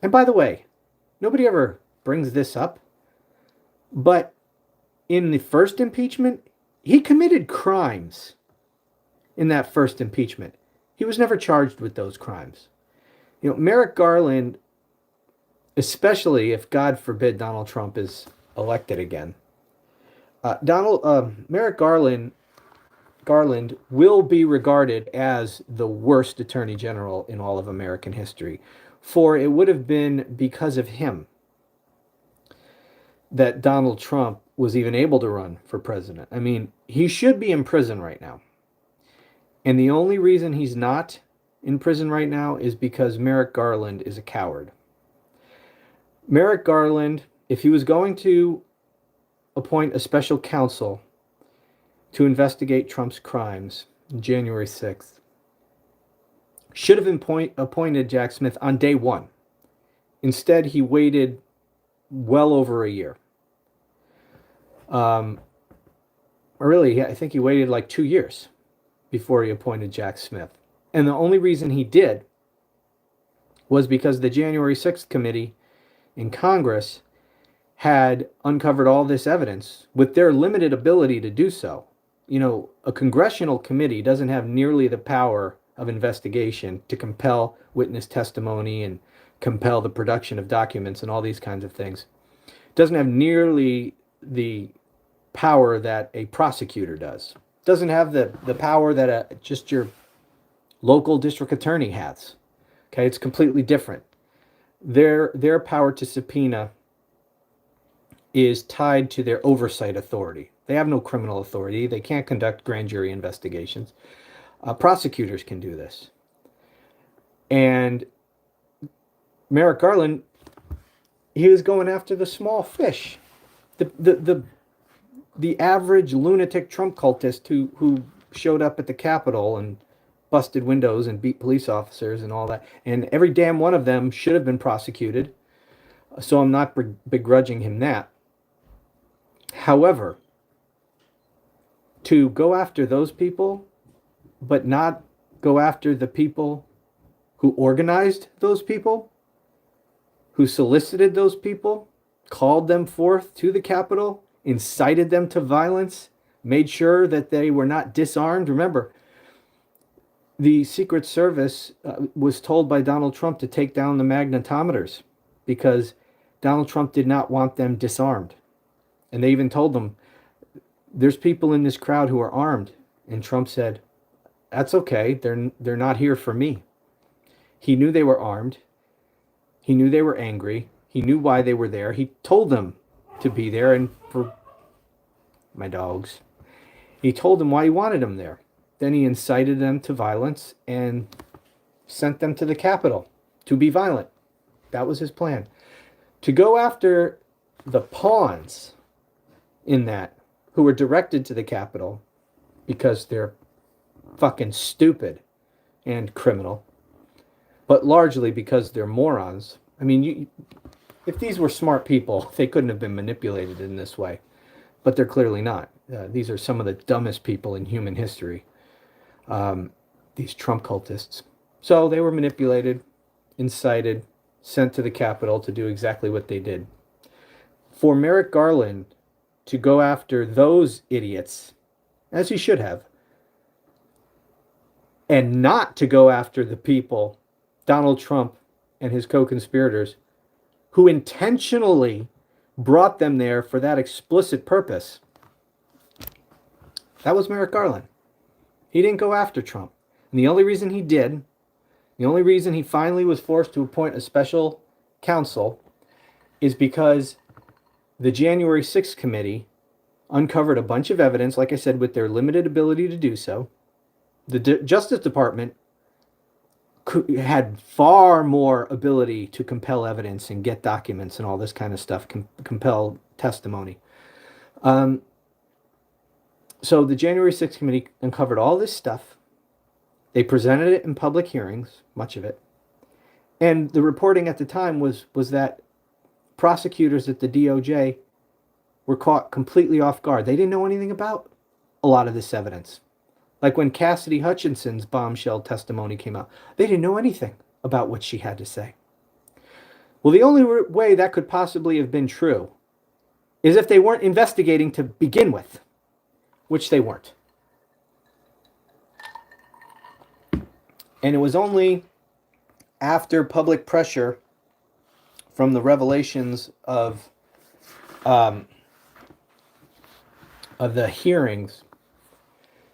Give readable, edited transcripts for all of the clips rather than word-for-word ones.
And by the way, nobody ever brings this up, but in the first impeachment, he committed crimes in that first impeachment. He was never charged with those crimes. Merrick Garland, especially if, God forbid, Donald Trump is elected again, Merrick Garland will be regarded as the worst attorney general in all of American history. For it would have been because of him that Donald Trump was even able to run for president. I mean, he should be in prison right now. And the only reason he's not in prison right now is because Merrick Garland is a coward. Merrick Garland, if he was going to appoint a special counsel to investigate Trump's crimes on January 6th, should have appointed Jack Smith on day one. Instead, he waited well over a year. Or really, I think he waited like 2 years before he appointed Jack Smith. And the only reason he did was because the January 6th committee in Congress had uncovered all this evidence with their limited ability to do so. A congressional committee doesn't have nearly the power of investigation to compel witness testimony and compel the production of documents and all these kinds of things. It doesn't have nearly the power that a prosecutor does. It doesn't have the power that just your local district attorney has. Okay, it's completely different. Their power to subpoena is tied to their oversight authority. They have no criminal authority. They can't conduct grand jury investigations. Prosecutors can do this. And Merrick Garland, he was going after the small fish. The average lunatic Trump cultist who showed up at the Capitol and busted windows and beat police officers and all that. And every damn one of them should have been prosecuted. So I'm not begrudging him that. However, to go after those people, but not go after the people who organized those people, who solicited those people, called them forth to the Capitol, incited them to violence, made sure that they were not disarmed. Remember, the Secret Service was told by Donald Trump to take down the magnetometers because Donald Trump did not want them disarmed. And they even told them, there's people in this crowd who are armed. And Trump said, that's okay. They're not here for me. He knew they were armed. He knew they were angry. He knew why they were there. He told them to be there. And for my dogs, he told them why he wanted them there. Then he incited them to violence and sent them to the Capitol to be violent. That was his plan. To go after the pawns in that who were directed to the Capitol because they're fucking stupid and criminal, but largely because they're morons. I mean, if these were smart people, they couldn't have been manipulated in this way, but they're clearly not. These are some of the dumbest people in human history, these Trump cultists. So they were manipulated, incited, sent to the Capitol to do exactly what they did. For Merrick Garland to go after those idiots, as he should have, and not to go after the people, Donald Trump and his co-conspirators, who intentionally brought them there for that explicit purpose. That was Merrick Garland. He didn't go after Trump. And the only reason he did, the only reason he finally was forced to appoint a special counsel is because the January 6th committee uncovered a bunch of evidence, like I said, with their limited ability to do so. The Justice Department had far more ability to compel evidence and get documents and all this kind of stuff, compel testimony. So the January 6th committee uncovered all this stuff. They presented it in public hearings, much of it. And the reporting at the time was that prosecutors at the DOJ were caught completely off guard. They didn't know anything about a lot of this evidence. Like when Cassidy Hutchinson's bombshell testimony came out, they didn't know anything about what she had to say. Well, the only way that could possibly have been true is if they weren't investigating to begin with, which they weren't. And it was only after public pressure from the revelations of the hearings,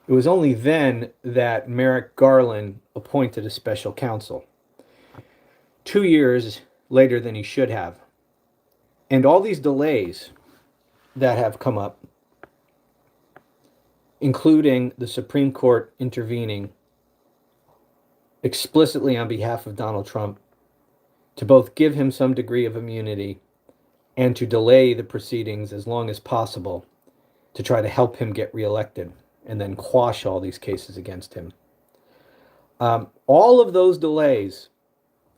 it was only then that Merrick Garland appointed a special counsel. 2 years later than he should have. And all these delays that have come up, including the Supreme Court intervening explicitly on behalf of Donald Trump to both give him some degree of immunity and to delay the proceedings as long as possible to try to help him get reelected and then quash all these cases against him. All of those delays,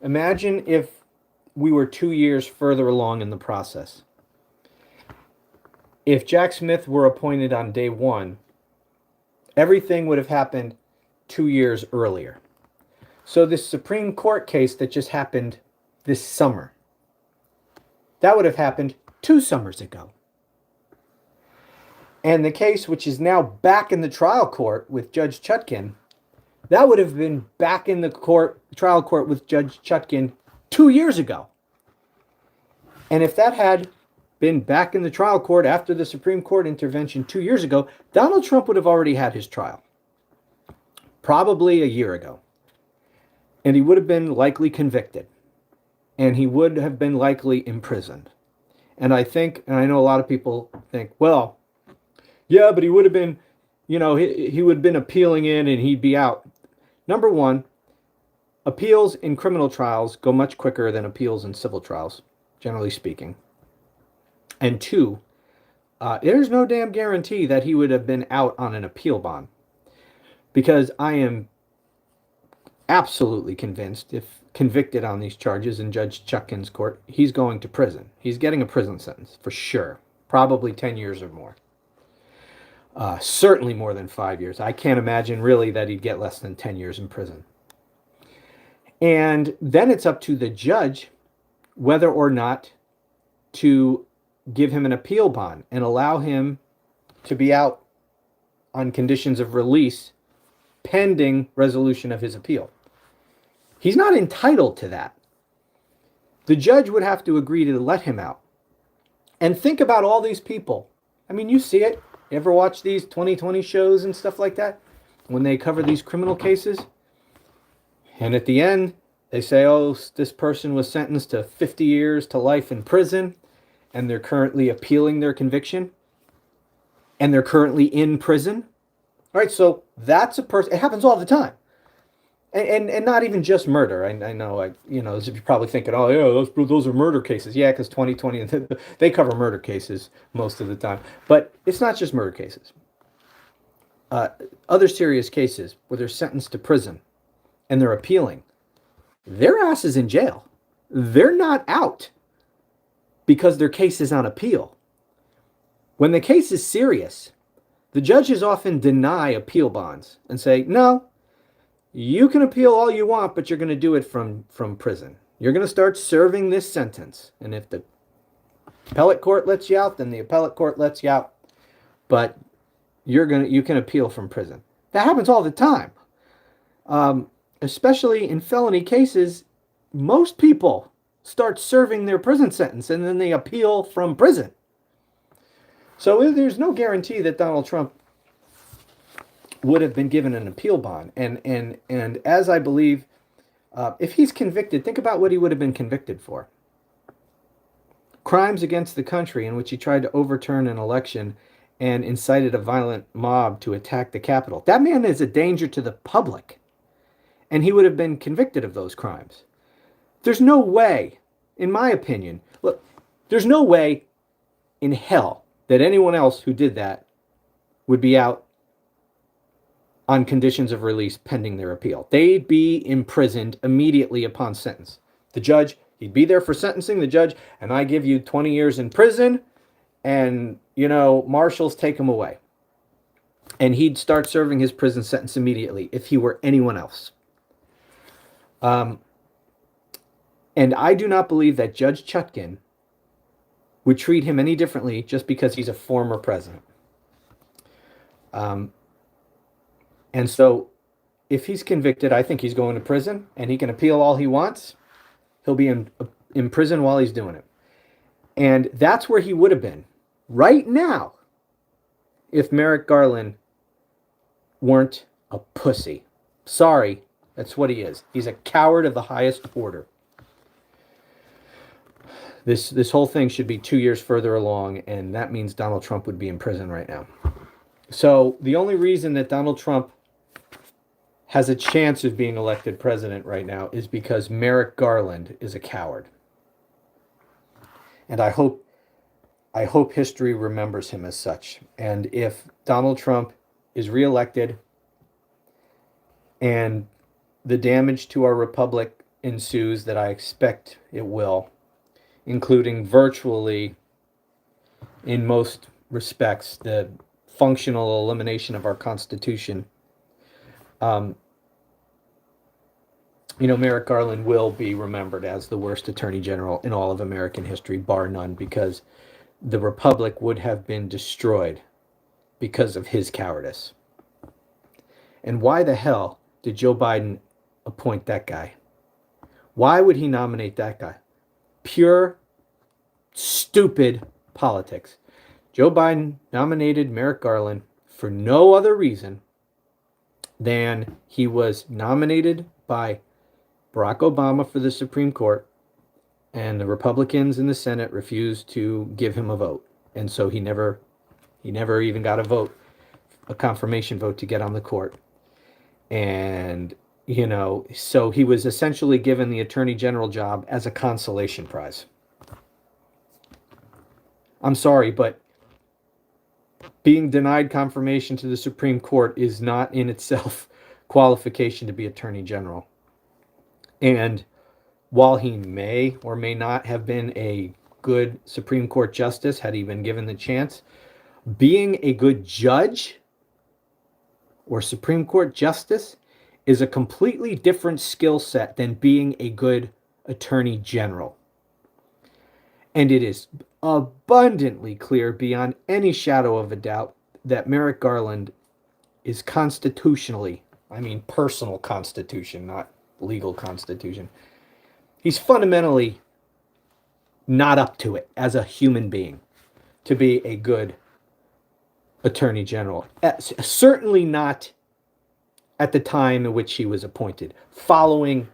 imagine if we were 2 years further along in the process. If Jack Smith were appointed on day one, everything would have happened 2 years earlier. So this Supreme Court case that just happened this summer, that would have happened 2 summers ago. And the case, which is now back in the trial court with Judge Chutkan, that would have been back in the trial court with Judge Chutkan 2 years ago. And if that had been back in the trial court after the Supreme Court intervention 2 years ago, Donald Trump would have already had his trial. Probably a year ago. And he would have been likely convicted. And he would have been likely imprisoned. And I think, and I know a lot of people think, well, yeah, but he would have been, he would have been appealing in and he'd be out. Number one, appeals in criminal trials go much quicker than appeals in civil trials, generally speaking. And two, there's no damn guarantee that he would have been out on an appeal bond. Because I am absolutely convinced, if convicted on these charges in Judge Chutkan's court, he's going to prison. He's getting a prison sentence, for sure. Probably 10 years or more. Certainly more than 5 years. I can't imagine really that he'd get less than 10 years in prison. And then it's up to the judge whether or not to give him an appeal bond and allow him to be out on conditions of release pending resolution of his appeal. He's not entitled to that. The judge would have to agree to let him out. And think about all these people. I mean, you see it. You ever watch these 2020 shows and stuff like that? When they cover these criminal cases? And at the end, they say, oh, this person was sentenced to 50 years to life in prison, and they're currently appealing their conviction, and they're currently in prison. All right, so that's a person. It happens all the time. And not even just murder. I know, you're probably thinking, oh, yeah, those are murder cases. Yeah, because 2020, they cover murder cases most of the time. But it's not just murder cases. Other serious cases where they're sentenced to prison and they're appealing, their ass is in jail. They're not out because their case is on appeal. When the case is serious, the judges often deny appeal bonds and say, no, you can appeal all you want, but you're going to do it from prison. You're going to start serving this sentence. And if the appellate court lets you out, then the appellate court lets you out. But you can appeal from prison. That happens all the time. Especially in felony cases, most people start serving their prison sentence and then they appeal from prison. So there's no guarantee that Donald Trump would have been given an appeal bond. And as I believe, if he's convicted, think about what he would have been convicted for. Crimes against the country in which he tried to overturn an election and incited a violent mob to attack the Capitol. That man is a danger to the public. And he would have been convicted of those crimes. There's no way, in my opinion, look, there's no way in hell that anyone else who did that would be out on conditions of release pending their appeal. They'd be imprisoned immediately upon sentence. The judge, he'd be there for sentencing, the judge, and I give you 20 years in prison, and, marshals take him away. And he'd start serving his prison sentence immediately if he were anyone else. And I do not believe that Judge Chutkin would treat him any differently just because he's a former president. And so if he's convicted, I think he's going to prison, and he can appeal all he wants. He'll be in prison while he's doing it. And that's where he would have been right now if Merrick Garland weren't a pussy. Sorry, that's what he is. He's a coward of the highest order. This whole thing should be 2 years further along, and that means Donald Trump would be in prison right now. So the only reason that Donald Trump has a chance of being elected president right now is because Merrick Garland is a coward. And I hope history remembers him as such. And if Donald Trump is reelected and the damage to our republic ensues that I expect it will, including virtually, in most respects, the functional elimination of our Constitution, Merrick Garland will be remembered as the worst attorney general in all of American history, bar none, because the republic would have been destroyed because of his cowardice. And why the hell did Joe Biden appoint that guy? Why would he nominate that guy? Pure, stupid politics. Joe Biden nominated Merrick Garland for no other reason than he was nominated by Barack Obama for the Supreme Court, and the Republicans in the Senate refused to give him a vote. And so he never even got a vote, a confirmation vote to get on the court. And, so he was essentially given the attorney general job as a consolation prize. I'm sorry, but being denied confirmation to the Supreme Court is not in itself qualification to be attorney general. And while he may or may not have been a good Supreme Court justice had he been given the chance, being a good judge or Supreme Court justice is a completely different skill set than being a good attorney general. And it is abundantly clear beyond any shadow of a doubt that Merrick Garland is constitutionally, personal constitution, not legal constitution. He's fundamentally not up to it as a human being to be a good attorney general. Certainly not at the time in which he was appointed, following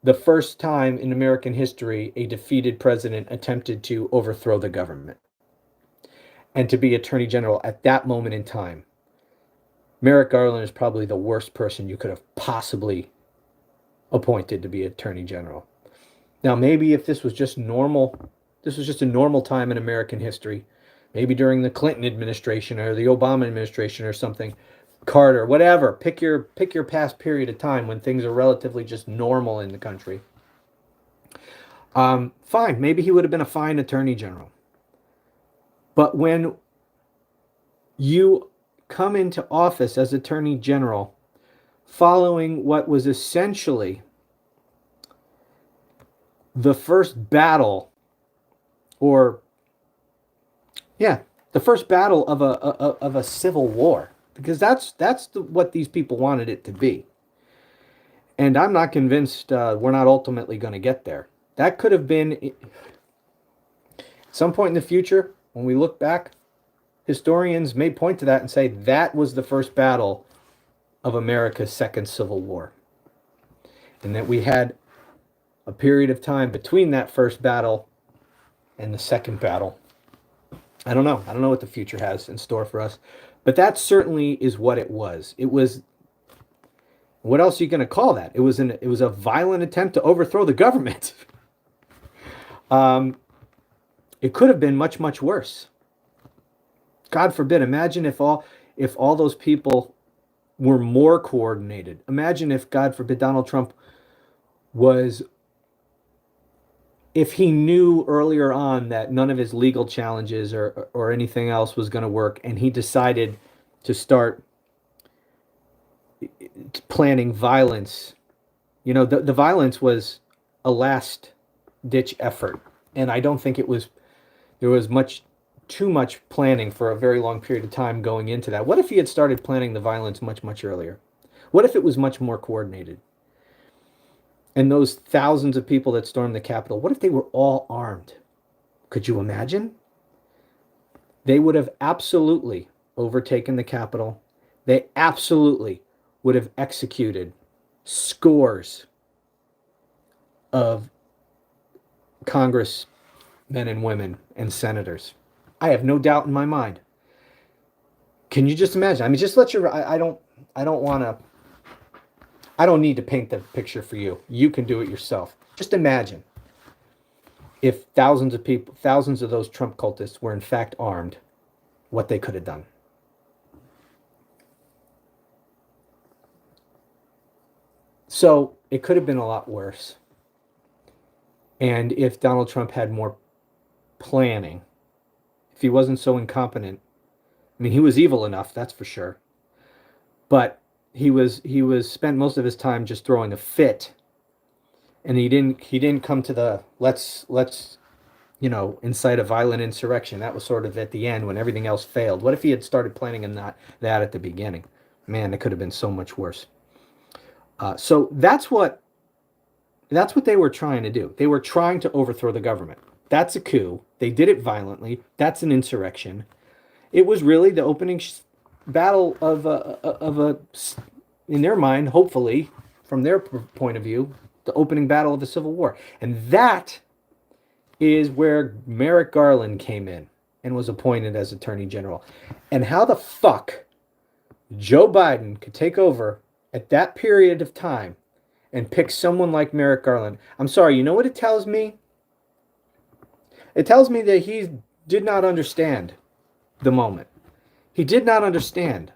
the first time in American history a defeated president attempted to overthrow the government. And to be attorney general at that moment in time, Merrick Garland is probably the worst person you could have possibly appointed to be attorney general. Now, maybe if this was just a normal time in American history, maybe during the Clinton administration or the Obama administration or something, Carter, whatever, pick your past period of time when things are relatively just normal in the country. Fine, maybe he would have been a fine attorney general. But when you come into office as attorney general following what was essentially the first battle, the first battle of a civil war, because that's what these people wanted it to be. And I'm not convinced we're not ultimately going to get there. That could have been, at some point in the future, when we look back, historians may point to that and say that was the first battle of America's second Civil War. And that we had a period of time between that first battle and the second battle. I don't know. I don't know what the future has in store for us. But that certainly is what it was. It was, what else are you going to call that? It was a violent attempt to overthrow the government. It could have been much, much worse. God forbid. Imagine if all those people were more coordinated. Imagine if, God forbid, Donald Trump if he knew earlier on that none of his legal challenges or anything else was going to work, and he decided to start planning violence. The violence was a last ditch effort. And I don't think there was too much planning for a very long period of time going into that. What if he had started planning the violence much, much earlier? What if it was much more coordinated? And those thousands of people that stormed the Capitol, what if they were all armed? Could you imagine? They would have absolutely overtaken the Capitol. They absolutely would have executed scores of congressmen and women and senators. I have no doubt in my mind. Can you just imagine? I mean, just let your, I don't want to, I don't need to paint the picture for you. You can do it yourself. Just imagine if thousands of people, thousands of those Trump cultists were in fact armed, what they could have done. So it could have been a lot worse. And if Donald Trump had more planning, if he wasn't so incompetent, I mean, he was evil enough, that's for sure. But he was spent most of his time just throwing a fit, and he didn't come to the let's incite a violent insurrection. That was sort of at the end when everything else failed. What if he had started planning and not that at the beginning? Man, it could have been so much worse. So that's what they were trying to do. They were trying to overthrow the government. That's a coup. They did it violently. That's an insurrection. It was really the opening battle of a, in their mind, hopefully, from their point of view, the opening battle of the Civil War. And that is where Merrick Garland came in and was appointed as Attorney General. And how the fuck Joe Biden could take over at that period of time and pick someone like Merrick Garland. I'm sorry, you know what it tells me? It tells me that he did not understand the moment. He did not understand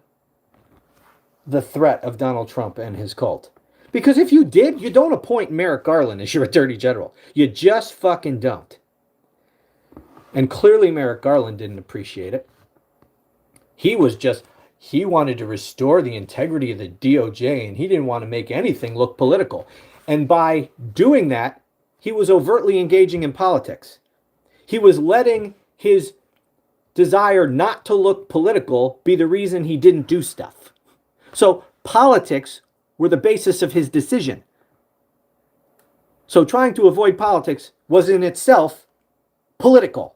the threat of Donald Trump and his cult. Because if you did, you don't appoint Merrick Garland as your Attorney General. You just fucking don't. And clearly Merrick Garland didn't appreciate it. He wanted to restore the integrity of the DOJ, and he didn't want to make anything look political. And by doing that, he was overtly engaging in politics. He was letting his desire not to look political be the reason he didn't do stuff. So politics were the basis of his decision. So trying to avoid politics was in itself political.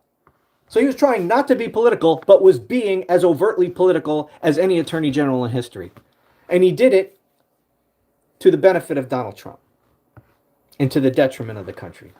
So he was trying not to be political, but was being as overtly political as any attorney general in history. And he did it to the benefit of Donald Trump and to the detriment of the country.